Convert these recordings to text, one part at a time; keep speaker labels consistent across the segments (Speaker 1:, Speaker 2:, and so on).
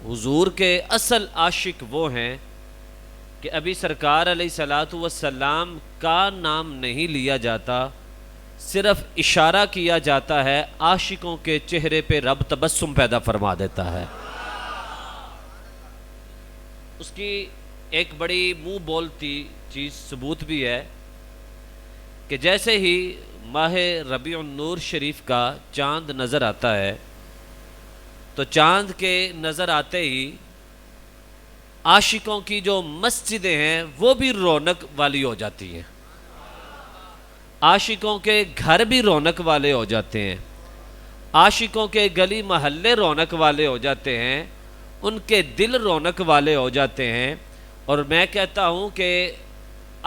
Speaker 1: حضور کے اصل عاشق وہ ہیں کہ ابھی سرکار علیہ الصلاۃ والسلام کا نام نہیں لیا جاتا، صرف اشارہ کیا جاتا ہے، عاشقوں کے چہرے پہ رب تبسم پیدا فرما دیتا ہے۔ اس کی ایک بڑی منہ بولتی چیز ثبوت بھی ہے کہ جیسے ہی ماہ ربیع النور شریف کا چاند نظر آتا ہے تو چاند کے نظر آتے ہی عاشقوں کی جو مسجدیں ہیں وہ بھی رونق والی ہو جاتی ہیں، عاشقوں کے گھر بھی رونق والے ہو جاتے ہیں، عاشقوں کے گلی محلے رونق والے ہو جاتے ہیں، ان کے دل رونق والے ہو جاتے ہیں۔ اور میں کہتا ہوں کہ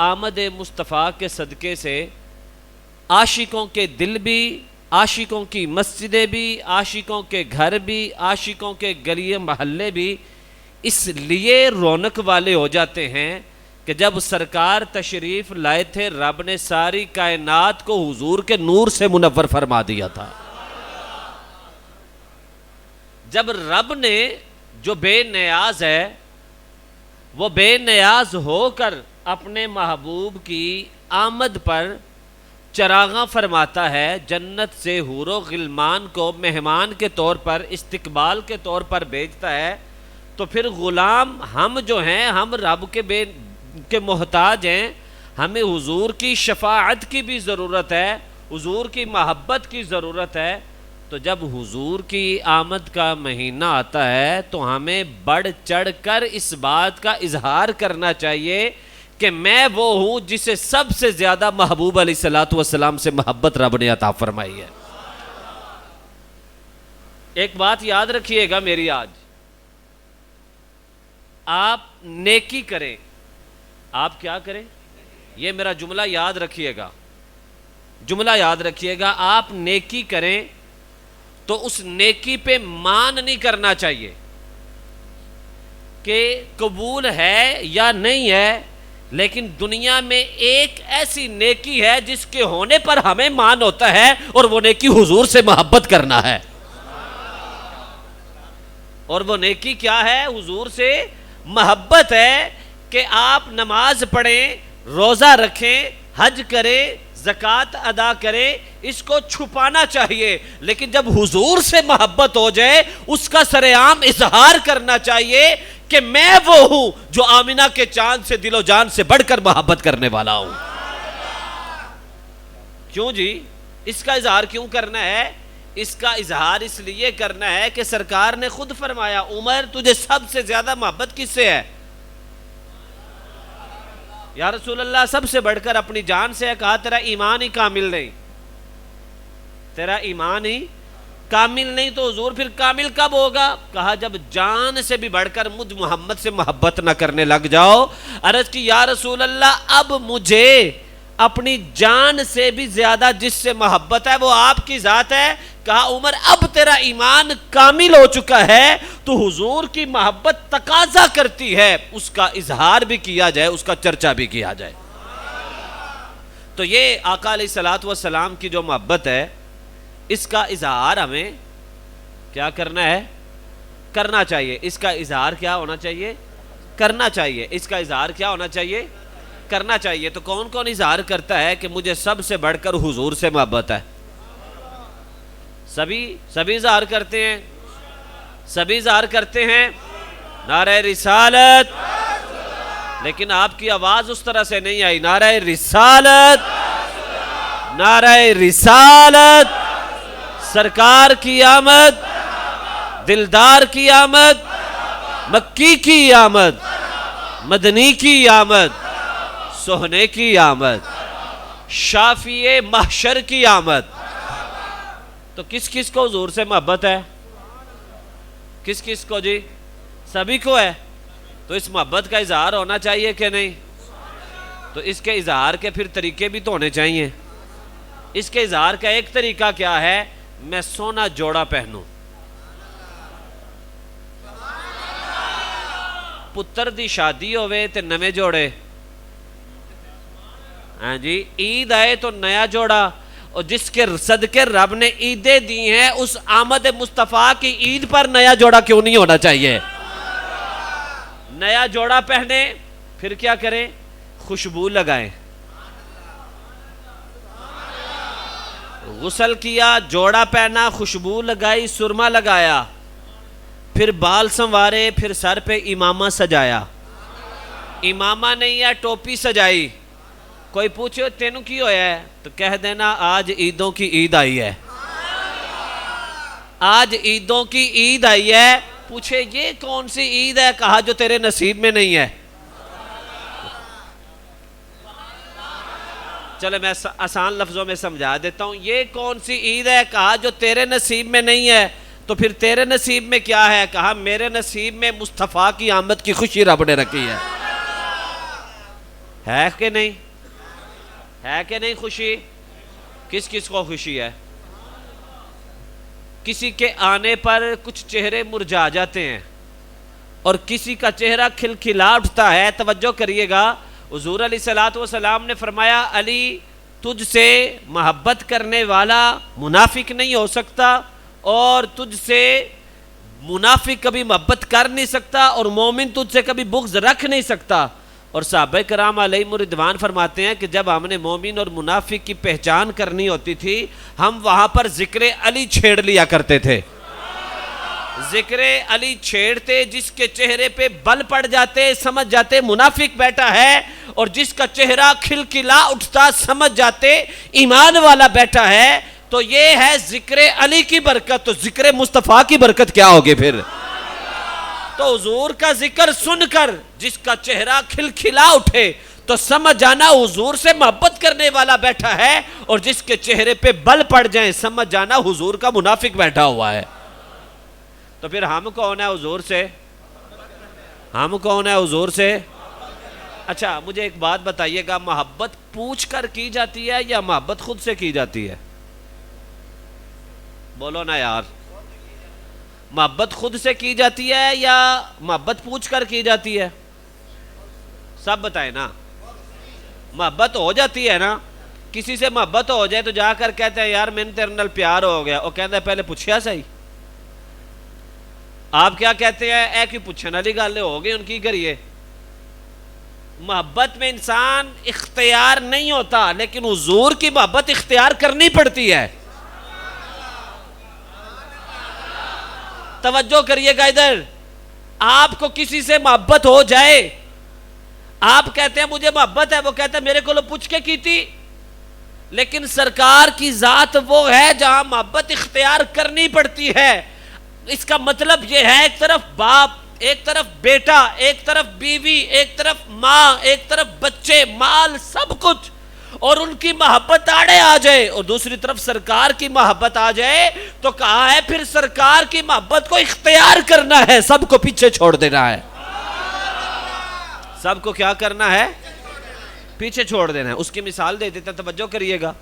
Speaker 1: آمد مصطفیٰ کے صدقے سے عاشقوں کے دل بھی، عاشقوں کی مسجدیں بھی، عاشقوں کے گھر بھی، عاشقوں کے گلی محلے بھی اس لیے رونق والے ہو جاتے ہیں کہ جب سرکار تشریف لائے تھے رب نے ساری کائنات کو حضور کے نور سے منور فرما دیا تھا۔ جب رب نے جو بے نیاز ہے وہ بے نیاز ہو کر اپنے محبوب کی آمد پر چراغاں فرماتا ہے، جنت سے حور و غلمان کو مہمان کے طور پر، استقبال کے طور پر بھیجتا ہے، تو پھر غلام ہم جو ہیں، ہم رب کے محتاج ہیں، ہمیں حضور کی شفاعت کی بھی ضرورت ہے، حضور کی محبت کی ضرورت ہے۔ تو جب حضور کی آمد کا مہینہ آتا ہے تو ہمیں بڑھ چڑھ کر اس بات کا اظہار کرنا چاہیے کہ میں وہ ہوں جسے سب سے زیادہ محبوب علیہ الصلوۃ والسلام سے محبت رب نے عطا فرمائی ہے۔ ایک بات یاد رکھیے گا میری آج، آپ نیکی کریں، آپ کیا کریں؟ یہ میرا جملہ یاد رکھیے گا، جملہ یاد رکھیے گا، آپ نیکی کریں تو اس نیکی پہ مان نہیں کرنا چاہیے کہ قبول ہے یا نہیں ہے، لیکن دنیا میں ایک ایسی نیکی ہے جس کے ہونے پر ہمیں مان ہوتا ہے، اور وہ نیکی حضور سے محبت کرنا ہے۔ اور وہ نیکی کیا ہے؟ حضور سے محبت ہے کہ آپ نماز پڑھیں، روزہ رکھیں، حج کریں، زکوٰۃ ادا کریں، اس کو چھپانا چاہیے، لیکن جب حضور سے محبت ہو جائے اس کا سر عام اظہار کرنا چاہیے کہ میں وہ ہوں جو آمنہ کے چاند سے دل و جان سے بڑھ کر محبت کرنے والا ہوں۔ کیوں جی؟ اس کا اظہار کیوں کرنا ہے؟ اس کا اظہار اس لیے کرنا ہے کہ سرکار نے خود فرمایا، عمر تجھے سب سے زیادہ محبت کس سے ہے؟ یا رسول اللہ سب سے بڑھ کر اپنی جان سے ہے۔ کہا تیرا ایمان ہی کامل نہیں، تیرا ایمان ہی کامل نہیں، تو حضور پھر کامل کب ہوگا؟ کہا جب جان سے بھی بڑھ کر مجھ محمد سے محبت نہ کرنے لگ جاؤ۔ عرض کی یا رسول اللہ اب مجھے اپنی جان سے بھی زیادہ جس سے محبت ہے وہ آپ کی ذات ہے۔ کہا عمر اب تیرا ایمان کامل ہو چکا ہے تو حضور کی محبت تقاضا کرتی ہے اس کا اظہار بھی کیا جائے، اس کا چرچا بھی کیا جائے۔ تو یہ آقا علیہ الصلوۃ والسلام کی جو محبت ہے اس کا اظہار ہمیں کیا کرنا ہے؟ کرنا چاہیے۔ اس کا اظہار کیا ہونا چاہیے؟ کرنا چاہیے۔ اس کا اظہار کیا ہونا چاہیے؟ کرنا چاہیے۔ تو کون کون اظہار کرتا ہے کہ مجھے سب سے بڑھ کر حضور سے محبت ہے؟ سبھی اظہار کرتے ہیں، سبھی اظہار کرتے ہیں۔ نعرہ رسالت، لیکن آپ کی آواز اس طرح سے نہیں آئی۔ نعرہ رسالت، نعرہ رسالت، سرکار کی آمد، دلدار کی آمد، مکی کی آمد، مدنی کی آمد، سہنے کی آمد، شافی محشر کی آمد۔ تو کس کس کو حضور سے محبت ہے؟ کس کس کو جی؟ سبھی کو ہے۔ تو اس محبت کا اظہار ہونا چاہیے کہ نہیں؟ تو اس کے اظہار کے پھر طریقے بھی تو ہونے چاہیے۔ اس کے اظہار کا ایک طریقہ کیا ہے؟ میں سونا جوڑا پہنوں، پتر دی شادی ہوئے تے نویں جوڑے، ہاں جی، عید آئے تو نیا جوڑا، اور جس کے صدقے رب نے عیدیں دی ہیں اس آمد مصطفیٰ کی عید پر نیا جوڑا کیوں نہیں ہونا چاہیے؟ نیا جوڑا پہنے پھر کیا کریں؟ خوشبو لگائیں. غسل کیا، جوڑا پہنا، خوشبو لگائی، سرما لگایا، پھر بال سنوارے، پھر سر پہ امامہ سجایا. امامہ نہیں ہے، ٹوپی سجائی. کوئی پوچھو تینوں کی ہویا ہے تو کہہ دینا آج عیدوں کی عید آئی ہے. آج عیدوں کی عید آئی ہے. پوچھے یہ کون سی عید ہے؟ کہا جو تیرے نصیب میں نہیں ہے. چلے میں آسان لفظوں میں سمجھا دیتا ہوں. یہ کون سی عید ہے؟ کہا جو تیرے نصیب میں نہیں ہے. تو پھر تیرے نصیب میں کیا ہے؟ کہا میرے نصیب میں مصطفیٰ کی آمد کی خوشی رب نے رکھی ہے. ہے کہ نہیں؟ ہے کہ نہیں خوشی؟ کس کس کو خوشی ہے؟ کسی کے آنے پر کچھ چہرے مرجھا جاتے ہیں اور کسی کا چہرہ کھلکھلا اٹھتا ہے. توجہ کریے گا، حضور علیہ السلام نے فرمایا علی تجھ سے محبت کرنے والا منافق نہیں ہو سکتا اور تجھ سے منافق کبھی محبت کر نہیں سکتا اور مومن تجھ سے کبھی بغض رکھ نہیں سکتا. اور صحابہ کرام علیہم رضوان فرماتے ہیں کہ جب ہم نے مومن اور منافق کی پہچان کرنی ہوتی تھی ہم وہاں پر ذکر علی چھیڑ لیا کرتے تھے. ذکر علی چھیڑتے، جس کے چہرے پہ بل پڑ جاتے سمجھ جاتے منافق بیٹھا ہے، اور جس کا چہرہ کھلکھلا اٹھتا سمجھ جاتے ایمان والا بیٹھا ہے. تو یہ ہے ذکر علی کی برکت. تو ذکر مصطفیٰ کی برکت کیا ہوگی پھر؟ تو حضور کا ذکر سن کر جس کا چہرہ کھلکھلا اٹھے تو سمجھ جانا حضور سے محبت کرنے والا بیٹھا ہے، اور جس کے چہرے پہ بل پڑ جائیں سمجھ جانا حضور کا منافق بیٹھا ہوا ہے. تو پھر ہم کون ہے حضور سے؟ ہم کون ہے حضور سے؟ اچھا مجھے ایک بات بتائیے گا، محبت پوچھ کر کی جاتی ہے یا محبت خود سے کی جاتی ہے؟ بولو نا یار. محبت خود سے کی جاتی ہے یا محبت پوچھ کر کی جاتی ہے؟ سب بتائیں نا. محبت ہو جاتی ہے نا. کسی سے محبت ہو جائے تو جا کر کہتے ہیں یار میں نے تیرے نال پیار ہو گیا، وہ کہتا ہے پہلے پوچھیا صحیح. آپ کیا کہتے ہیں؟ اے کی پوچھنے والی گل ہو گئی ان کی کریے. محبت میں انسان اختیار نہیں ہوتا، لیکن حضور کی محبت اختیار کرنی پڑتی ہے. توجہ کریے گا ادھر. آپ کو کسی سے محبت ہو جائے، آپ کہتے ہیں مجھے محبت ہے، وہ کہتا ہے میرے کو پوچھ کے کی تھی. لیکن سرکار کی ذات وہ ہے جہاں محبت اختیار کرنی پڑتی ہے. اس کا مطلب یہ ہے ایک طرف باپ، ایک طرف بیٹا، ایک طرف بیوی، ایک طرف ماں، ایک طرف بچے، مال، سب کچھ، اور ان کی محبت آڑے آ جائے اور دوسری طرف سرکار کی محبت آ جائے تو کہا ہے پھر سرکار کی محبت کو اختیار کرنا ہے، سب کو پیچھے چھوڑ دینا ہے. سب کو کیا کرنا ہے؟ پیچھے چھوڑ دینا ہے. اس کی مثال دے دیتا، توجہ کریے گا.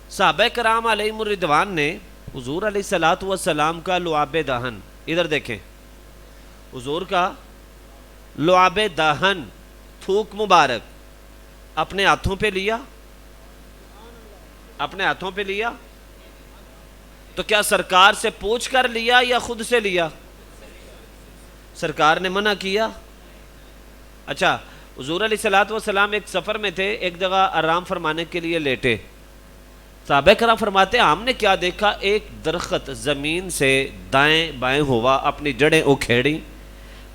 Speaker 1: صحابہ کرام علیہم الرضوان نے حضور علیہ السلام کا لعاب دہن، ادھر دیکھیں، حضور کا لعاب دہن، تھوک مبارک اپنے ہاتھوں پہ لیا. اپنے ہاتھوں پہ لیا تو کیا سرکار سے پوچھ کر لیا یا خود سے لیا؟ سرکار نے منع کیا. اچھا حضور علیہ السلام ایک سفر میں تھے، ایک جگہ آرام فرمانے کے لیے لیٹے. صحابہ کرام فرماتے ہیں ہم نے کیا دیکھا، ایک درخت زمین سے دائیں بائیں ہوا، اپنی جڑیں اکھیڑی،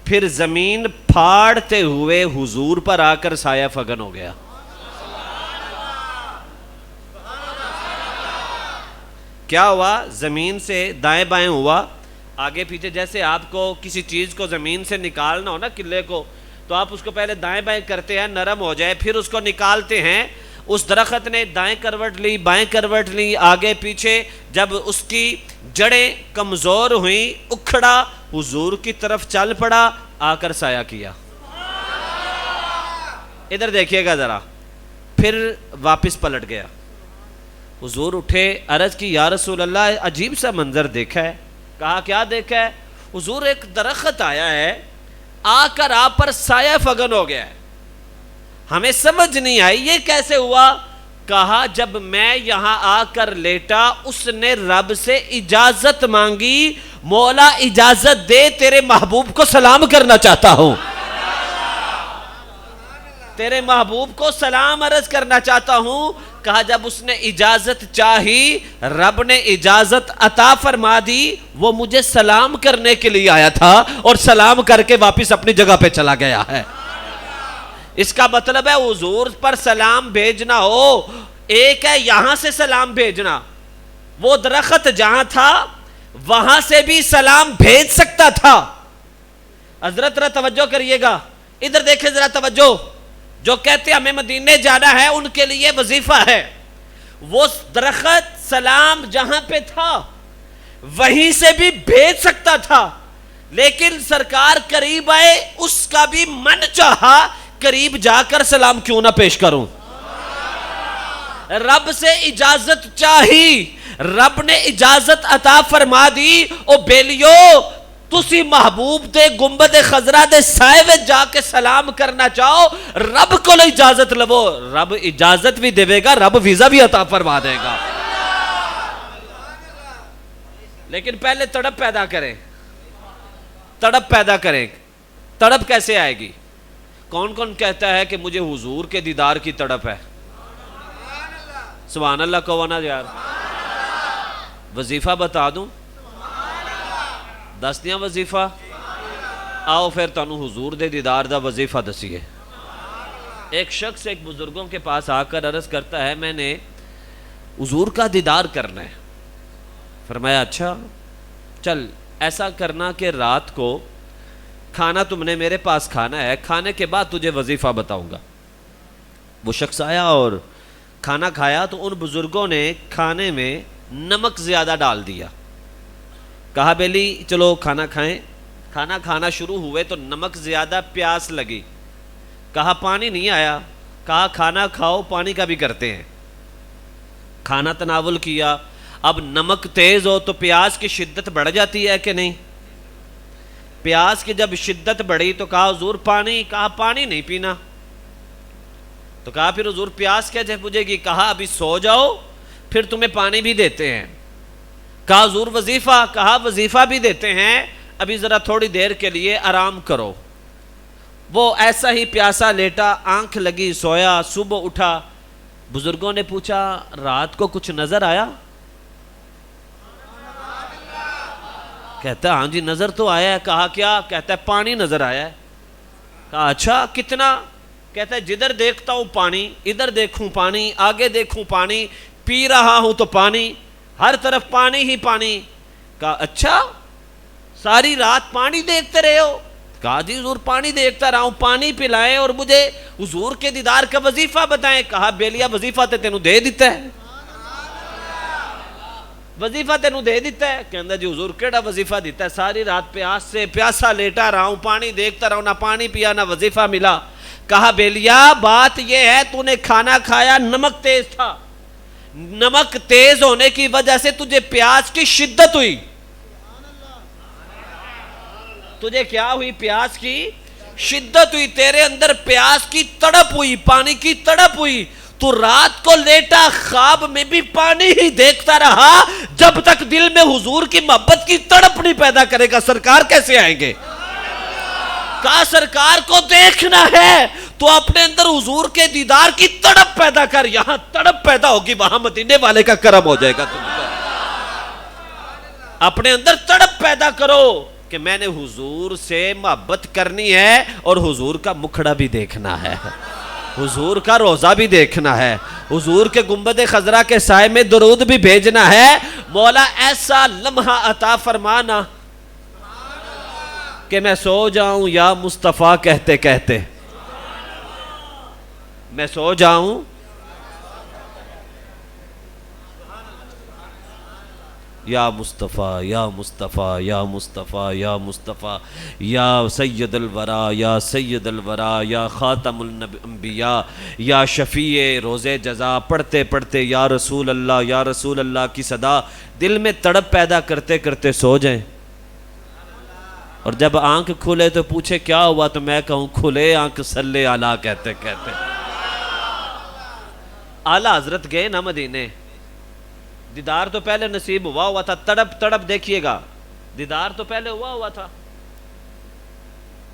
Speaker 1: پھر زمین پھاڑتے ہوئے حضور پر آ کر سایہ فگن ہو گیا. کیا ہوا؟ زمین سے دائیں بائیں ہوا، آگے پیچھے. جیسے آپ کو کسی چیز کو زمین سے نکالنا ہو نا، قلعے کو، تو آپ اس کو پہلے دائیں بائیں کرتے ہیں، نرم ہو جائے، پھر اس کو نکالتے ہیں. اس درخت نے دائیں کروٹ لی، بائیں کروٹ لی، آگے پیچھے. جب اس کی جڑیں کمزور ہوئیں، اکھڑا، حضور کی طرف چل پڑا، آ کر سایہ کیا. ادھر دیکھیے گا ذرا. پھر واپس پلٹ گیا. حضور اٹھے، عرض کی یا رسول اللہ عجیب سا منظر دیکھا ہے. کہا کیا دیکھا ہے؟ حضور ایک درخت آیا ہے، آ کر آپ پر سایہ فگن ہو گیا ہے. ہمیں سمجھ نہیں آئی یہ کیسے ہوا. کہا جب میں یہاں آ کر لیٹا اس نے رب سے اجازت مانگی، مولا اجازت دے تیرے محبوب کو سلام کرنا چاہتا ہوں. تیرے محبوب کو سلام عرض کرنا چاہتا ہوں. کہا جب اس نے اجازت چاہی رب نے اجازت عطا فرما دی. وہ مجھے سلام کرنے کے لیے آیا تھا اور سلام کر کے واپس اپنی جگہ پہ چلا گیا ہے. اس کا مطلب ہے حضور پر سلام بھیجنا ہو، ایک ہے یہاں سے سلام بھیجنا، وہ درخت جہاں تھا وہاں سے بھی سلام بھیج سکتا تھا. حضرت ذرا توجہ کریے گا، ادھر دیکھیں ذرا توجہ. جو کہتے ہیں ہمیں مدینے جانا ہے ان کے لیے وظیفہ ہے. وہ درخت سلام جہاں پہ تھا وہیں سے بھی بھیج سکتا تھا، لیکن سرکار قریب آئے، اس کا بھی من چاہا قریب جا کر سلام کیوں نہ پیش کروں. رب سے اجازت چاہی، رب نے اجازت عطا فرما دی. او بیلیو تسی محبوب دے گنبد خضرا دے سائے وچ جا کے سلام کرنا چاہو، رب کو اجازت لو، رب اجازت بھی دے گا، رب ویزا بھی عطا فرما دے گا. لیکن پہلے تڑپ پیدا کریں، تڑپ پیدا کریں. تڑپ کیسے آئے گی؟ کون کون کہتا ہے کہ مجھے حضور کے دیدار کی تڑپ ہے؟ سبحان اللہ کہو نا یار. وظیفہ بتا دوں؟ دس دیاں وظیفہ؟ آؤ پھر تانوں حضور دے دیدار دا وظیفہ دسیے. ایک شخص ایک بزرگوں کے پاس آ کر عرض کرتا ہے میں نے حضور کا دیدار کرنا ہے. فرمایا اچھا چل ایسا کرنا کہ رات کو کھانا تم نے میرے پاس کھانا ہے، کھانے کے بعد تجھے وظیفہ بتاؤں گا. وہ شخص آیا اور کھانا کھایا تو ان بزرگوں نے کھانے میں نمک زیادہ ڈال دیا. کہا بیلی چلو کھانا کھائیں. کھانا کھانا شروع ہوئے تو نمک زیادہ، پیاس لگی. کہا پانی نہیں آیا. کہا کھانا کھاؤ پانی کا بھی کرتے ہیں. کھانا تناول کیا. اب نمک تیز ہو تو پیاس کی شدت بڑھ جاتی ہے کہ نہیں؟ پیاس کی جب شدت بڑھی تو کہا حضور پانی. کہا پانی نہیں پینا. تو کہا پھر حضور پیاس کیسے بجھے گی؟ کہا ابھی سو جاؤ پھر تمہیں پانی بھی دیتے ہیں. کہا حضور وظیفہ؟ کہا وظیفہ بھی دیتے ہیں، ابھی ذرا تھوڑی دیر کے لیے آرام کرو. وہ ایسا ہی پیاسا لیٹا، آنکھ لگی، سویا. صبح اٹھا، بزرگوں نے پوچھا رات کو کچھ نظر آیا؟ کہتا ہاں جی نظر تو آیا ہے. کہا کیا؟ کہتا ہے پانی نظر آیا ہے. کہا اچھا کتنا؟ کہتا ہے جدھر دیکھتا ہوں پانی، ادھر دیکھوں پانی، آگے دیکھوں پانی، پی رہا ہوں تو پانی، ہر طرف پانی ہی پانی. کہا اچھا ساری رات پانی دیکھتے رہے ہو؟ کہا جی حضور پانی دیکھتا رہا ہوں. پانی پلائیں اور مجھے حضور کے دیدار کا وظیفہ بتائیں. کہا بیلیا وظیفہ تے تینوں دے دیتا ہے، وظیفہ تینوں دے دیتا ہے. کہندا جی حضور کیڑا وظیفہ دیتا ہے؟ ساری رات پیاس سے پیاسا لیٹا رہا ہوں، پانی دیکھتا رہا ہوں، نہ پانی پیا نہ وظیفہ ملا. کہا بیلیا بات یہ ہے تو نے کھانا کھایا، نمک تیز تھا، نمک تیز ہونے کی وجہ سے تجھے پیاس کی شدت ہوئی. تجھے کیا ہوئی؟ پیاس کی شدت ہوئی. تیرے اندر پیاس کی تڑپ ہوئی، پانی کی تڑپ ہوئی. تو رات کو لیٹا خواب میں بھی پانی ہی دیکھتا رہا. جب تک دل میں حضور کی محبت کی تڑپ نہیں پیدا کرے گا سرکار کیسے آئیں گے؟ کہا سرکار کو دیکھنا ہے تو اپنے اندر حضور کے دیدار کی تڑپ پیدا کر. یہاں تڑپ پیدا ہوگی وہاں مدینے والے کا کرم ہو جائے گا. تم کو اپنے اندر تڑپ پیدا کرو کہ میں نے حضور سے محبت کرنی ہے اور حضور کا مکھڑا بھی دیکھنا ہے، حضور کا روزہ بھی دیکھنا ہے، حضور کے گنبد خضرا کے سائے میں درود بھی بھیجنا ہے. مولا ایسا لمحہ عطا فرمانا کہ میں سو جاؤں یا مصطفیٰ کہتے کہتے، میں سو جاؤں یا مصطفیٰ یا مصطفیٰ یا مصطفیٰ یا مصطفیٰ یا سید الورا یا سید الورا یا خاتم الانبیاء یا شفیع روز جزا. پڑھتے پڑھتے یا رسول اللہ کی صدا دل میں تڑپ پیدا کرتے کرتے سو جائیں. اور جب آنکھ کھلے تو پوچھے کیا ہوا تو میں کہوں کھلے آنکھ صلی علیہ کہتے کہتے. اعلیٰ حضرت گئے نا مدینے، دیدار تو پہلے نصیب ہوا تھا. تڑپ تڑپ دیکھیے گا، دیدار تو پہلے ہوا تھا،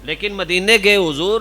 Speaker 1: لیکن مدینے گئے حضور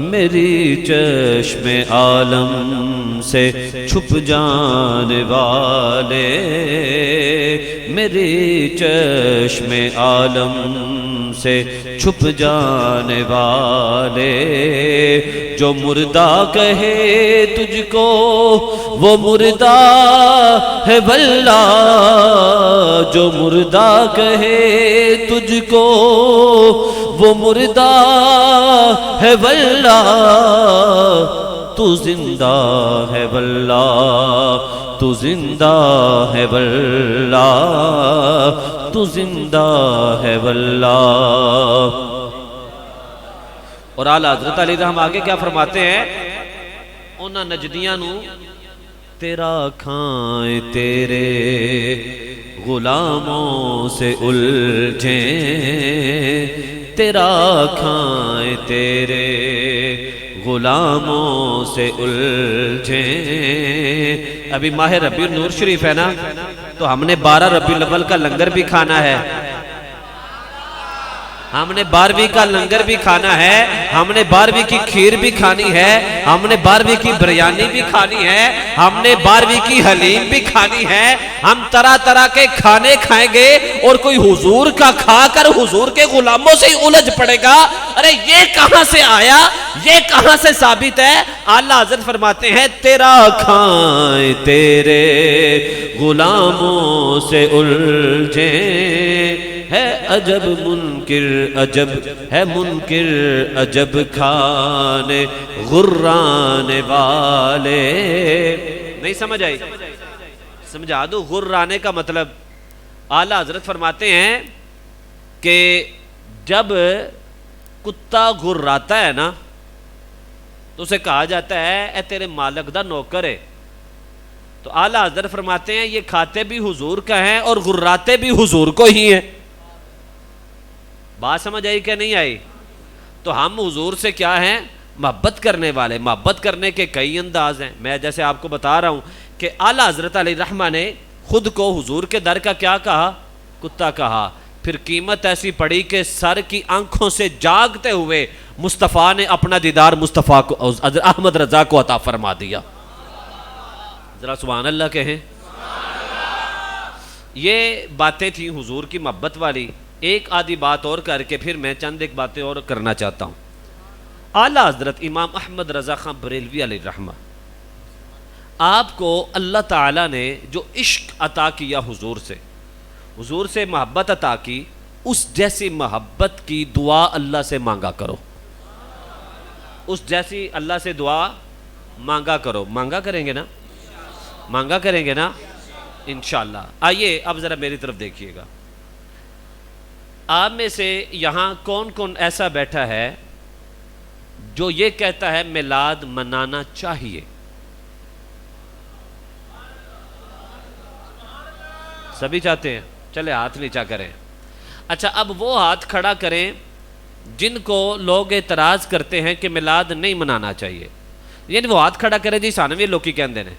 Speaker 1: میری چشم عالم سے چھپ جانے والے، میری چشم عالم سے چھپ جانے والے، جو مردہ کہے تجھ کو وہ مردہ ہے واللہ، جو مردہ کہے تجھ کو وہ مردہ ہے واللہ، تو زندہ ہے واللہ، تو زندہ ہے واللہ، تو زندہ ہے واللہ۔ اور اعلیٰ حضرت علی رحمہ آگے کیا فرماتے ہیں؟ انہاں نجدیاں نو تیرا کھائیں تیرے غلاموں سے الجھیں، تیرا کھائیں تیرے غلاموں سے الجھیں۔ ابھی ماہ ربیع النور شریف ہے نا، تو ہم نے 12 ربیع الاول کا لنگر بھی کھانا ہے، ہم نے 12ویں کا لنگر بھی کھانا ہے، ہم نے 12ویں کی کھیر بھی کھانی ہے، ہم نے 12ویں کی بریانی بھی کھانی ہے، ہم نے 12ویں کی حلیم بھی کھانی ہے، ہم طرح طرح کے کھانے کھائیں گے، اور کوئی حضور کا کھا کر حضور کے غلاموں سے ہی الجھ پڑے گا، ارے یہ کہاں سے آیا، یہ کہاں سے ثابت ہے؟ اعلیٰ حضرت فرماتے ہیں تیرا کھائیں تیرے غلاموں سے الجھیں، ہے عجب منکر عجب ہے منکر عجب کھانے غرانے والے۔ نہیں سمجھ آئی؟ سمجھا دو غرانے کا مطلب۔ اعلیٰ حضرت فرماتے ہیں کہ جب کتا غراتا ہے نا تو اسے کہا جاتا ہے اے تیرے مالک دا نوکر ہے، تو اعلیٰ حضرت فرماتے ہیں یہ کھاتے بھی حضور کا ہیں اور غراتے بھی حضور کو ہی ہیں۔ بات سمجھ آئی کہ نہیں آئی؟ تو ہم حضور سے کیا ہیں؟ محبت کرنے والے۔ محبت کرنے کے کئی انداز ہیں، میں جیسے آپ کو بتا رہا ہوں کہ اعلیٰ حضرت علی رحمہ نے خود کو حضور کے در کا کیا کہا؟ کتا کہا۔ پھر قیمت ایسی پڑی کہ سر کی آنکھوں سے جاگتے ہوئے مصطفیٰ نے اپنا دیدار مصطفیٰ کو احمد رضا کو عطا فرما دیا۔ ذرا سبحان اللہ کہیں۔ یہ باتیں تھیں حضور کی محبت والی۔ ایک آدھی بات اور کر کے پھر میں چند ایک باتیں اور کرنا چاہتا ہوں۔ اعلیٰ حضرت امام احمد رضا خان بریلوی علیہ رحمہ، آپ کو اللہ تعالیٰ نے جو عشق عطا کیا حضور سے محبت عطا کی، اس جیسی محبت کی دعا اللہ سے مانگا کرو، اس جیسی اللہ سے دعا مانگا کرو۔ مانگا کریں گے نا؟ مانگا کریں گے نا انشاءاللہ۔ آئیے اب ذرا میری طرف دیکھیے گا، آپ میں سے یہاں کون کون ایسا بیٹھا ہے جو یہ کہتا ہے میلاد منانا چاہیے؟ سبھی چاہتے ہیں؟ چلے ہاتھ نیچا کریں۔ اچھا اب وہ ہاتھ کھڑا کریں جن کو لوگ اعتراض کرتے ہیں کہ میلاد نہیں منانا چاہیے، یعنی وہ ہاتھ کھڑا کریں جی سانوی لوگ کی کہندے نے۔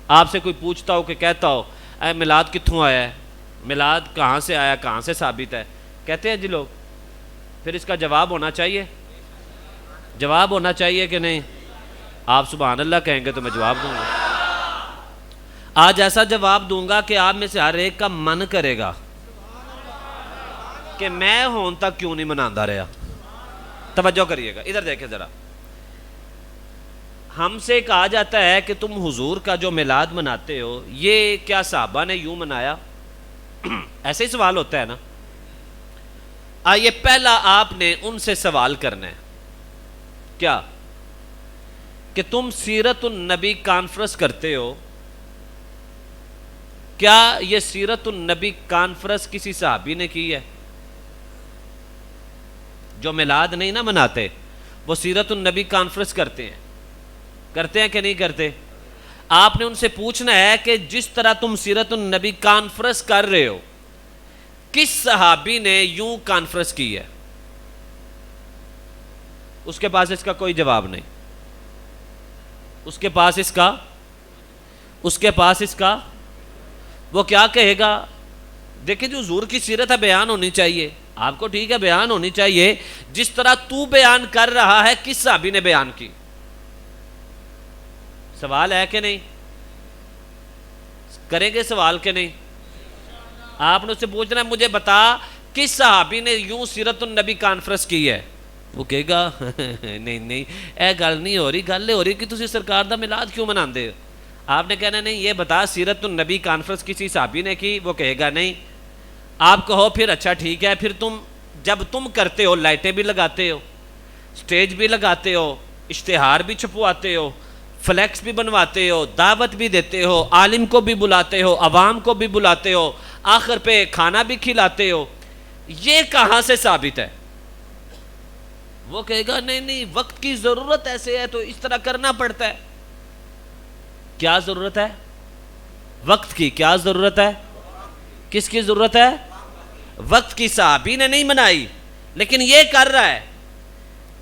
Speaker 1: آپ سے کوئی پوچھتا ہو کہ کہتا ہو اے میلاد کتھوں آیا ہے، میلاد کہاں سے آیا، کہاں سے ثابت ہے، کہتے ہیں جی لوگ، پھر اس کا جواب ہونا چاہیے، جواب ہونا چاہیے کہ نہیں؟ آپ سبحان اللہ کہیں گے تو میں جواب دوں گا۔ آج ایسا جواب دوں گا کہ آپ میں سے ہر ایک کا من کرے گا کہ میں ہون تک کیوں نہیں مناندہ رہا۔ توجہ کریے گا، ادھر دیکھیں ذرا۔ ہم سے کہا جاتا ہے کہ تم حضور کا جو میلاد مناتے ہو یہ کیا صحابہ نے یوں منایا؟ ایسے ہی سوال ہوتا ہے نا۔ آئیے پہلا آپ نے ان سے سوال کرنا ہے، کیا کہ تم سیرت النبی کانفرنس کرتے ہو، کیا یہ سیرت النبی کانفرنس کسی صحابی نے کی ہے؟ جو میلاد نہیں نہ مناتے وہ سیرت النبی کانفرنس کرتے ہیں کہ نہیں کرتے؟ آپ نے ان سے پوچھنا ہے کہ جس طرح تم سیرت النبی کانفرنس کر رہے ہو کس صحابی نے یوں کانفرنس کی ہے؟ اس کے پاس اس کا کوئی جواب نہیں، اس کے پاس اس کا وہ کیا کہے گا؟ دیکھیں جو حضور کی سیرت ہے بیان ہونی چاہیے، آپ کو ٹھیک ہے بیان ہونی چاہیے جس طرح تو بیان کر رہا ہے کس صحابی نے بیان کی. سوال ہے کہ نہیں؟ کریں گے سوال کہ نہیں؟ آپ نے اس سے پوچھنا ہے مجھے بتا کس صحابی نے یوں سیرت النبی کانفرنس کی ہے. وہ کہے گا نہیں اے گل نہیں ہو رہی، گل ہو رہی کہ تسی سرکار دا میلاد کیوں مناندے ہو. آپ نے کہنا نہیں یہ بتا سیرت النبی کانفرنس کسی صحابی نے کی. وہ کہے گا نہیں. آپ کہو پھر اچھا ٹھیک ہے، پھر جب تم کرتے ہو لائٹیں بھی لگاتے ہو، سٹیج بھی لگاتے ہو، اشتہار بھی چھپواتے ہو، فلیکس بھی بنواتے ہو، دعوت بھی دیتے ہو، عالم کو بھی بلاتے ہو، عوام کو بھی بلاتے ہو، آخر پہ کھانا بھی کھلاتے ہو، یہ کہاں سے ثابت ہے؟ وہ کہے گا نہیں وقت کی ضرورت ایسے ہے تو اس طرح کرنا پڑتا ہے. کیا ضرورت ہے؟ وقت کی. کیا ضرورت ہے؟ کس کی ضرورت ہے؟ وقت کی. صحابی نے نہیں منائی لیکن یہ کر رہا ہے.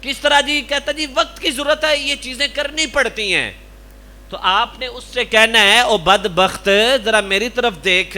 Speaker 1: کس طرح جی؟ کہتا جی وقت کی ضرورت ہے، یہ چیزیں کرنی پڑتی ہیں. تو آپ نے اس سے کہنا ہے او بدبخت ذرا میری طرف دیکھ،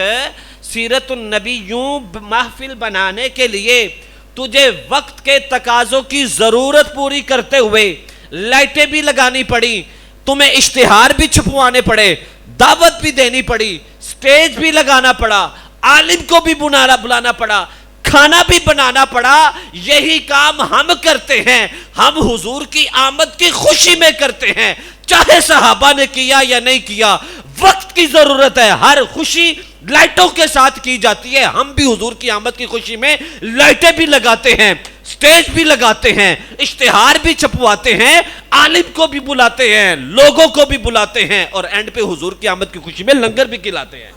Speaker 1: سیرت النبی یوں محفل بنانے کے لیے تجھے وقت کے تقاضوں کی ضرورت پوری کرتے ہوئے لائٹیں بھی لگانی پڑی، تمہیں اشتہار بھی چھپوانے پڑے، دعوت بھی دینی پڑی، سٹیج بھی لگانا پڑا، عالم کو بھی بلانا پڑا، کھانا بھی بنانا پڑا. یہی کام ہم کرتے ہیں، ہم حضور کی آمد کی خوشی میں کرتے ہیں، چاہے صحابہ نے کیا یا نہیں کیا. وقت کی ضرورت ہے، ہر خوشی لائٹوں کے ساتھ کی جاتی ہے. ہم بھی حضور کی آمد کی خوشی میں لائٹیں بھی لگاتے ہیں، سٹیج بھی لگاتے ہیں، اشتہار بھی چھپواتے ہیں، عالم کو بھی بلاتے ہیں، لوگوں کو بھی بلاتے ہیں، اور اینڈ پہ حضور کی آمد کی خوشی میں لنگر بھی کھلاتے ہیں.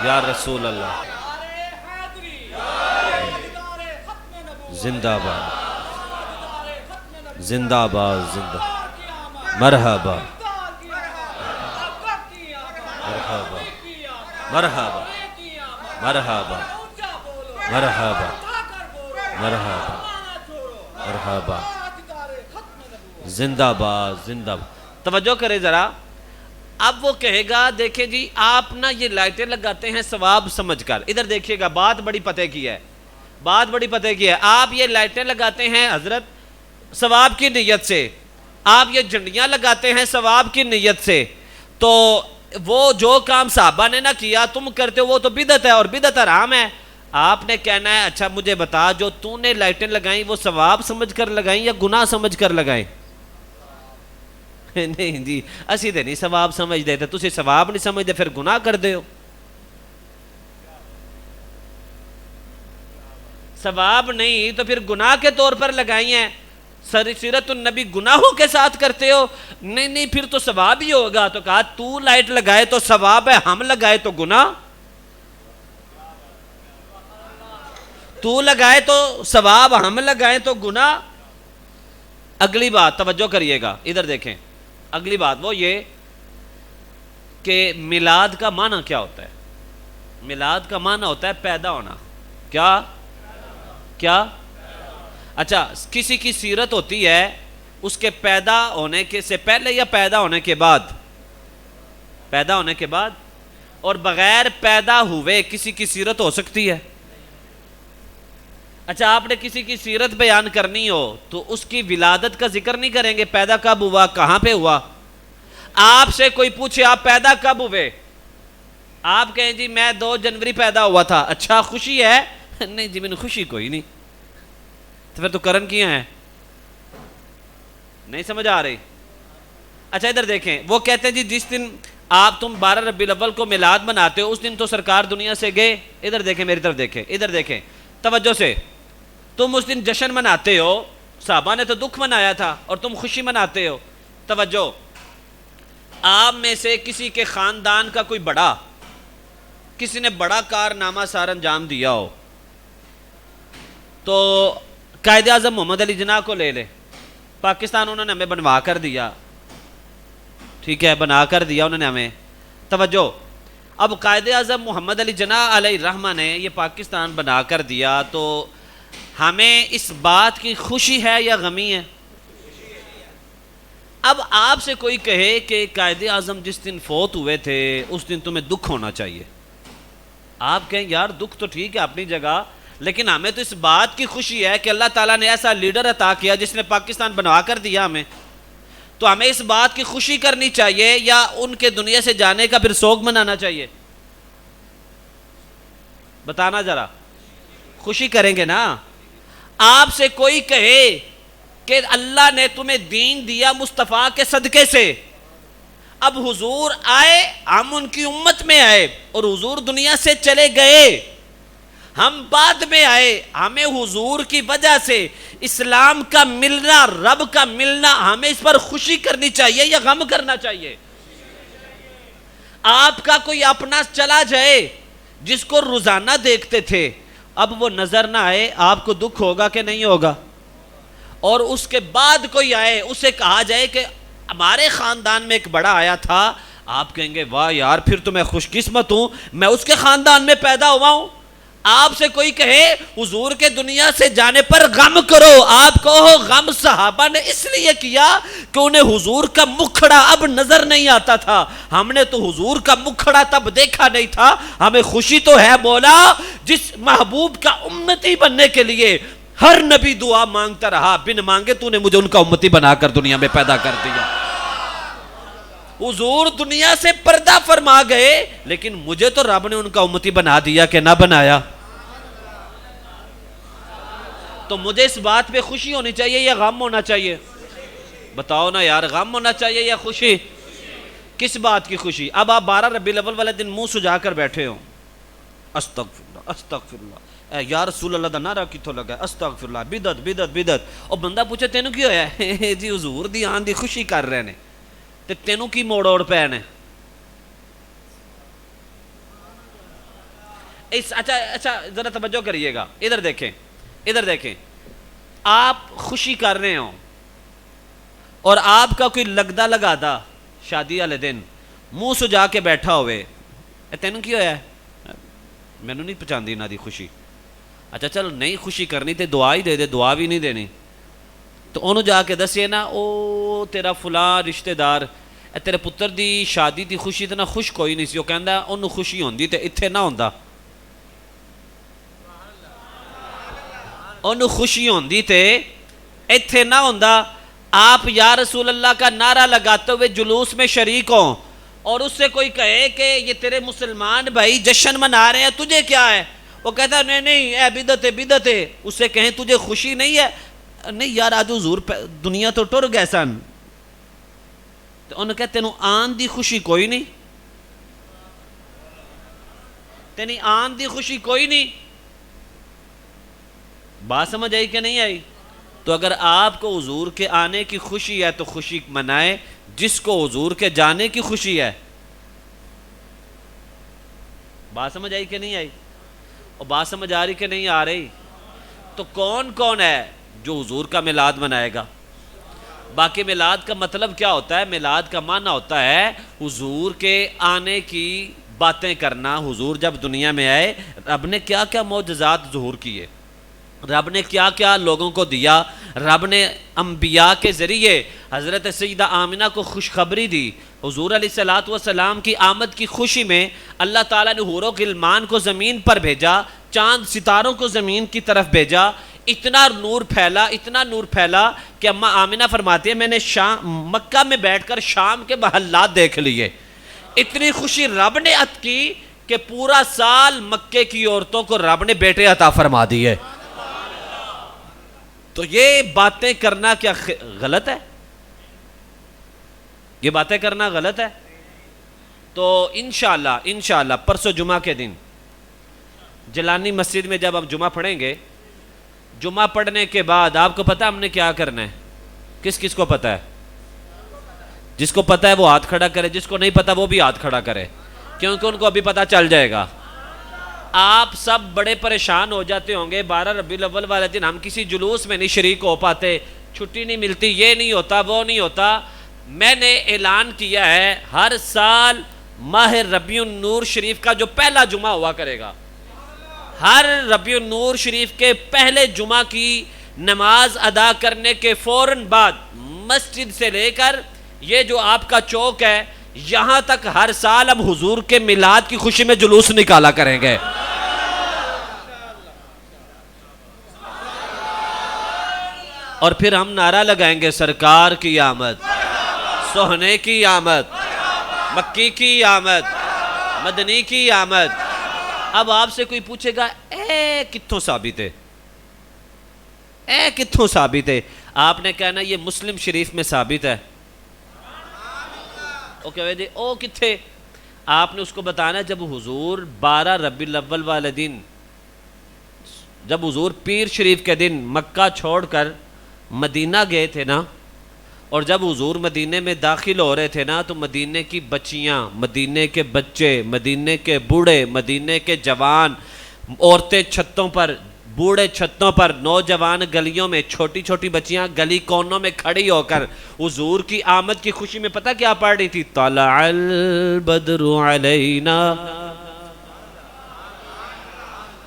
Speaker 1: یا رسول اللہ زندہ باد، زندہ باد، زندہ مرحبا مرحبا مرحبا مرحبا مرحبا مرحبا مرحبا زندہ باد، زندہ باد. توجہ کرے ذرا. اب وہ کہے گا دیکھیں جی آپ نا یہ لائٹیں لگاتے ہیں ثواب سمجھ کر. ادھر دیکھیے گا بات بڑی پتہ کی ہے، بات بڑی پتہ کی ہے. آپ یہ لائٹیں لگاتے ہیں حضرت ثواب کی نیت سے، آپ یہ جھنڈیاں لگاتے ہیں ثواب کی نیت سے، تو وہ جو کام صحابہ نے نہ کیا تم کرتے ہو وہ تو بدعت ہے اور بدعت حرام ہے. آپ نے کہنا ہے اچھا مجھے بتا جو تو نے لائٹیں لگائیں وہ ثواب سمجھ کر لگائیں یا گناہ سمجھ کر لگائیں؟ نہیں جی اسی دے نہیں ثواب سمجھ دے, تسی ثواب نہیں سمجھ دے پھر گناہ کر دے ہو. ثواب نہیں تو پھر گناہ کے طور پر لگائی ہیں. سیرت النبی گناہوں کے ساتھ کرتے ہو, نہیں پھر تو ثواب ہی ہوگا. تو کہا تو لائٹ لگائے تو ثواب ہے, ہم لگائے تو گناہ. تو لگائے تو ثواب, ہم لگائے تو گناہ. اگلی بات توجہ کریے گا, ادھر دیکھیں. اگلی بات وہ یہ کہ میلاد کا معنی کیا ہوتا ہے. میلاد کا معنی ہوتا ہے پیدا ہونا. کیا کیا اچھا کسی کی سیرت ہوتی ہے اس کے پیدا ہونے کے سے پہلے یا پیدا ہونے کے بعد؟ پیدا ہونے کے بعد. اور بغیر پیدا ہوئے کسی کی سیرت ہو سکتی ہے؟ اچھا آپ نے کسی کی سیرت بیان کرنی ہو تو اس کی ولادت کا ذکر نہیں کریں گے, پیدا کب ہوا, کہاں پہ ہوا. آپ سے کوئی پوچھے آپ پیدا کب ہوئے, آپ کہیں جی میں 2 جنوری پیدا ہوا تھا. اچھا خوشی ہے؟ نہیں جی میں نے خوشی کوئی نہیں. تو پھر تو کرن کیا ہے, نہیں سمجھ آ رہی. اچھا ادھر دیکھیں, وہ کہتے ہیں جی جس دن آپ تم 12 ربیع الاول کو میلاد مناتے ہو اس دن تو سرکار دنیا سے گئے. ادھر دیکھیں میری طرف دیکھیں, ادھر دیکھیں توجہ سے. تم اس دن جشن مناتے ہو, صحابہ نے تو دکھ منایا تھا اور تم خوشی مناتے ہو. توجہ, آپ میں سے کسی کے خاندان کا کوئی بڑا, کسی نے بڑا کارنامہ سار انجام دیا ہو تو قائد اعظم محمد علی جناح کو لے لے. پاکستان انہوں نے ہمیں بنوا کر دیا, ٹھیک ہے بنا کر دیا انہوں نے ہمیں. توجہ, اب قائد اعظم محمد علی جناح علیہ الرحمہ نے یہ پاکستان بنا کر دیا تو ہمیں اس بات کی خوشی ہے یا غمی ہے؟ اب آپ سے کوئی کہے کہ قائد اعظم جس دن فوت ہوئے تھے اس دن تمہیں دکھ ہونا چاہیے، آپ کہیں یار دکھ تو ٹھیک ہے اپنی جگہ، لیکن ہمیں تو اس بات کی خوشی ہے کہ اللہ تعالیٰ نے ایسا لیڈر عطا کیا جس نے پاکستان بنوا کر دیا ہمیں، تو ہمیں اس بات کی خوشی کرنی چاہیے یا ان کے دنیا سے جانے کا پھر سوگ منانا چاہیے؟ بتانا ذرا، خوشی کریں گے نا؟ آپ سے کوئی کہے کہ اللہ نے تمہیں دین دیا مصطفیٰ کے صدقے سے، اب حضور آئے، ہم ان کی امت میں آئے اور حضور دنیا سے چلے گئے، ہم بعد میں آئے، ہمیں حضور کی وجہ سے اسلام کا ملنا، رب کا ملنا، ہمیں اس پر خوشی کرنی چاہیے یا غم کرنا چاہیے؟ آپ کا کوئی اپنا چلا جائے جس کو روزانہ دیکھتے تھے، اب وہ نظر نہ آئے، آپ کو دکھ ہوگا کہ نہیں ہوگا؟ اور اس کے بعد کوئی آئے، اسے کہا جائے کہ ہمارے خاندان میں ایک بڑا آیا تھا، آپ کہیں گے واہ یار پھر تو میں خوش قسمت ہوں، میں اس کے خاندان میں پیدا ہوا ہوں۔ آپ سے کوئی کہے حضور کے دنیا سے جانے پر غم کرو، آپ کہو غم صحابہ نے اس لیے کیا کہ انہیں حضور کا مکھڑا اب نظر نہیں آتا تھا، ہم نے تو حضور کا مکھڑا تب دیکھا نہیں تھا، ہمیں خوشی تو ہے مولا جس محبوب کا امتی بننے کے لیے ہر نبی دعا مانگتا رہا، بن مانگے تو نے مجھے ان کا امتی بنا کر دنیا میں پیدا کر دیا۔ حضور دنیا سے پردہ فرما گئے لیکن مجھے تو رب نے ان کا امتی بنا دیا کہ نہ بنایا؟ تو مجھے اس بات پہ خوشی ہونی چاہیے یا غم ہونا چاہیے؟ بتاؤ نا یار، غم ہونا چاہیے یا خوشی؟ کس بات کی خوشی؟ اب آپ 12 ربیع الاول والے دن منہ سجا کر بیٹھے ہو، استغفراللہ استغفراللہ، اے یا رسول اللہ دا نعرہ کتھوں لگا ہے، استغفراللہ، بدعت بدعت بدعت، اور بندہ پوچھے تینوں کی ہویا ہے؟ جی حضور دی آن دی خوشی کر رہے نے، تے تینوں کی موڑ اوڑ پے نے؟ اچھا ذرا توجہ کریے گا، ادھر دیکھیں ادھر دیکھیں، آپ خوشی کر رہے ہوں اور آپ کا کوئی لگدا لگادا شادی والے دن منہ سجا کے بیٹھا ہوئے، تینوں کی ہویا ہے؟ مینوں نہیں پہچاندی انہاں دی خوشی۔ اچھا چل نہیں خوشی کرنی تے دعا ہی دے دے، دعا بھی نہیں دینی تو انہوں جا کے دسے نا او تیرا فلاں رشتہ دار تیرے پتر دی شادی دی خوشی تے نا خوش کوئی نہیں سی، وہ کہندا انہوں خوشی ہوندی تے اتھے نہ ہوندا، انہوں خوشی ہوندی تے اتھے نہ ہوندا۔ آپ یا رسول اللہ کا نعرہ لگاتے ہوئے جلوس میں شریک ہوں اور اس سے کوئی کہے کہ یہ تیرے مسلمان بھائی جشن منا رہے ہیں، تجھے کیا ہے؟ وہ کہتا ہے نہیں نہیں اے بدعت ہے بدعت ہے، اس سے کہیں تجھے خوشی نہیں ہے؟ نہیں یار آج حضور دنیا تو ٹر گئے سن، تو انہوں کہتے تینوں آن دی خوشی کوئی نہیں، تینی آن دی خوشی کوئی نہیں۔ بات سمجھ آئی کہ نہیں آئی؟ تو اگر آپ کو حضور کے آنے کی خوشی ہے تو خوشی منائے، جس کو حضور کے جانے کی خوشی ہے۔ بات سمجھ آئی کہ نہیں آئی؟ اور بات سمجھ آ رہی کہ نہیں آ رہی؟ تو کون کون ہے جو حضور کا میلاد منائے گا؟ باقی میلاد کا مطلب کیا ہوتا ہے؟ میلاد کا معنی ہوتا ہے حضور کے آنے کی باتیں کرنا، حضور جب دنیا میں آئے رب نے کیا کیا معجزات ظہور کیے، رب نے کیا کیا لوگوں کو دیا، رب نے انبیاء کے ذریعے حضرت سیدہ آمنہ کو خوشخبری دی، حضور علیہ السلام کی آمد کی خوشی میں اللہ تعالیٰ نے حور و غلمان کو زمین پر بھیجا، چاند ستاروں کو زمین کی طرف بھیجا، اتنا نور پھیلا کہ اماں آمنہ فرماتی ہے میں نے مکہ میں بیٹھ کر شام کے محلات دیکھ لیے، اتنی خوشی رب نے عطا کی کہ پورا سال مکے کی عورتوں کو رب نے بیٹے عطا فرما دیے۔ تو یہ باتیں کرنا کیا غلط ہے؟ یہ باتیں کرنا غلط ہے؟ تو انشاءاللہ پرسوں جمعہ کے دن جلانی مسجد میں جب ہم جمعہ پڑھیں گے، جمعہ پڑھنے کے بعد آپ کو پتہ ہم نے کیا کرنا ہے؟ کس کس کو پتہ ہے؟ جس کو پتہ ہے وہ ہاتھ کھڑا کرے، جس کو نہیں پتہ وہ بھی ہاتھ کھڑا کرے، کیونکہ ان کو ابھی پتہ چل جائے گا۔ آپ سب بڑے پریشان ہو جاتے ہوں گے 12 ربیع الاول والے دن ہم کسی جلوس میں نہیں شریک ہو پاتے، چھٹی نہیں ملتی، یہ نہیں ہوتا وہ نہیں ہوتا۔ میں نے اعلان کیا ہے ہر سال ماہ ربیع النور شریف کا جو پہلا جمعہ ہوا کرے گا، ہر ربیع النور شریف کے پہلے جمعہ کی نماز ادا کرنے کے فوراً بعد مسجد سے لے کر یہ جو آپ کا چوک ہے یہاں تک ہر سال ہم حضور کے میلاد کی خوشی میں جلوس نکالا کریں گے. اور پھر ہم نعرہ لگائیں گے سرکار کی آمد، سہنے کی آمد، مکی کی آمد، مدنی کی آمد. اب آپ سے کوئی پوچھے گا اے کتھوں ثابت ہے، اے کتھوں ثابت ہے؟ آپ نے کہنا یہ مسلم شریف میں ثابت ہے. او کہے جی او کتھے؟ آپ نے اس کو بتانا جب حضور 12 ربیع الاول والے دن، جب حضور پیر شریف کے دن مکہ چھوڑ کر مدینہ گئے تھے نا، اور جب حضور مدینے میں داخل ہو رہے تھے نا، تو مدینے کی بچیاں، مدینے کے بچے، مدینے کے بوڑھے، مدینے کے جوان، عورتیں چھتوں پر، بوڑھے چھتوں پر، نوجوان گلیوں میں، چھوٹی چھوٹی بچیاں گلی کونوں میں کھڑی ہو کر حضور کی آمد کی خوشی میں پتہ کیا پڑھ رہی تھی؟ طلع البدر علینا،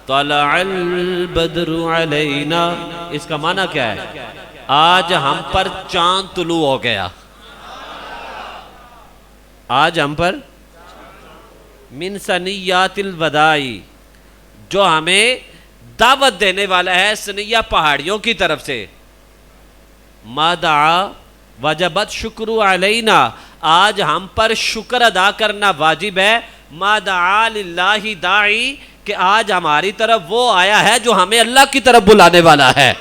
Speaker 1: طلع البدر علینا. اس کا معنی کیا ہے؟ آج ہم پر چاند طلوع ہو گیا. آج ہم پر من ثنیات الوداع، جو ہمیں دعوت دینے والا ہے ثنیہ پہاڑیوں کی طرف سے. ما دعا وجبت شکر علینا، آج ہم پر شکر ادا کرنا واجب ہے. ما دعا للہ داعی، کہ آج ہماری طرف وہ آیا ہے جو ہمیں اللہ کی طرف بلانے والا ہے.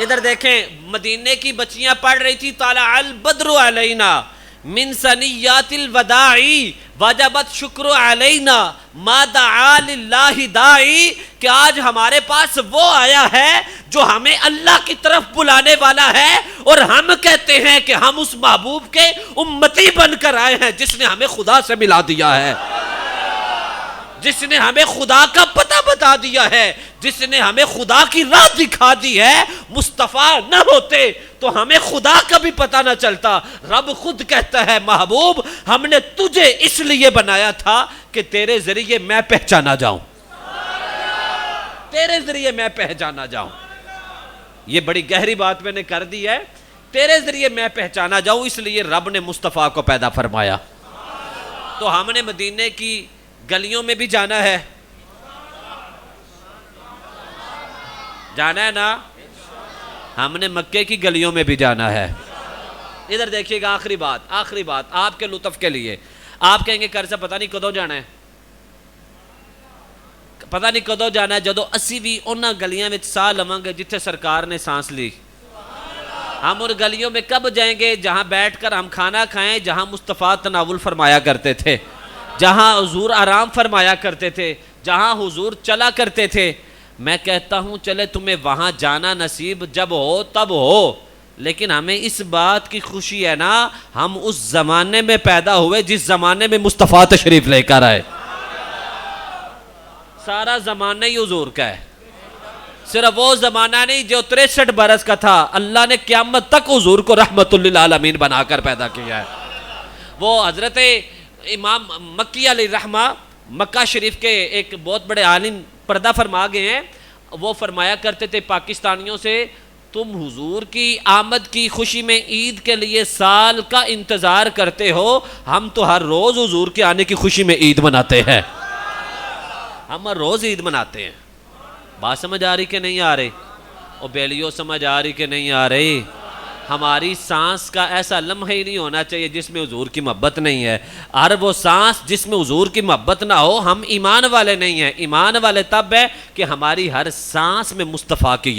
Speaker 1: ادھر دیکھیں مدینے کی بچیاں پڑھ رہی تھی طلع البدر علینا من ثنیات الوداع وجبت شکر علینا ما دعا للہ داعی، کہ آج ہمارے پاس وہ آیا ہے جو ہمیں اللہ کی طرف بلانے والا ہے، اور ہم کہتے ہیں کہ ہم اس محبوب کے امتی بن کر آئے ہیں جس نے ہمیں خدا سے ملا دیا ہے، جس نے ہمیں خدا کا پتہ بتا دیا ہے، جس نے ہمیں خدا کی راہ دکھا دی ہے. مصطفیٰ نہ ہوتے تو ہمیں خدا کا بھی پتہ نہ چلتا. رب خود کہتا ہے محبوب ہم نے تجھے اس لیے بنایا تھا کہ تیرے ذریعے میں پہچانا جاؤں، تیرے ذریعے میں پہچانا جاؤں. یہ بڑی گہری بات میں نے کر دی ہے، تیرے ذریعے میں پہچانا جاؤں، اس لیے رب نے مصطفیٰ کو پیدا فرمایا. تو ہم نے مدینے کی گلیوں میں بھی جانا ہے، جانا ہے نا، ہم نے مکے کی گلیوں میں بھی جانا ہے. ادھر دیکھیے گا آخری بات آپ کے لطف کے لیے. آپ کہیں گے کرسا پتہ نہیں کدوں جانا ہے، پتہ نہیں کدوں جانا ہے. جدو اسی بھی انہاں گلیاں میں سا لواں گے جتھے سرکار نے سانس لی. ہم ان گلیوں میں کب جائیں گے؟ جہاں بیٹھ کر ہم کھانا کھائیں، جہاں مصطفیٰ تناول فرمایا کرتے تھے، جہاں حضور آرام فرمایا کرتے تھے، جہاں حضور چلا کرتے تھے. میں کہتا ہوں چلے تمہیں وہاں جانا نصیب جب ہو تب ہو، لیکن ہمیں اس بات کی خوشی ہے نا ہم اس زمانے میں پیدا ہوئے جس زمانے میں مصطفیٰ تشریف لے کر آئے. سارا زمانہ ہی حضور کا ہے، صرف وہ زمانہ نہیں جو 63 برس کا تھا. اللہ نے قیامت تک حضور کو رحمت للعالمین بنا کر پیدا کیا ہے. وہ حضرت امام مکی علیہ رحمہ مکہ شریف کے ایک بہت بڑے عالم پردہ فرما گئے ہیں. وہ فرمایا کرتے تھے پاکستانیوں سے، تم حضور کی آمد کی خوشی میں عید کے لیے سال کا انتظار کرتے ہو، ہم تو ہر روز حضور کے آنے کی خوشی میں عید مناتے ہیں. ہم ہر روز عید مناتے ہیں. بات سمجھ آ رہی کہ نہیں آ رہی؟ او بیلیو سمجھ آ رہی کہ نہیں آ رہی؟ ہماری سانس کا ایسا لمحہ ہی نہیں ہونا چاہیے جس میں حضور کی محبت نہیں ہے. ہر وہ سانس جس میں حضور کی محبت نہ ہو ہم ایمان والے نہیں ہیں. ایمان والے تب ہے کہ ہماری ہر سانس میں مصطفیٰ کی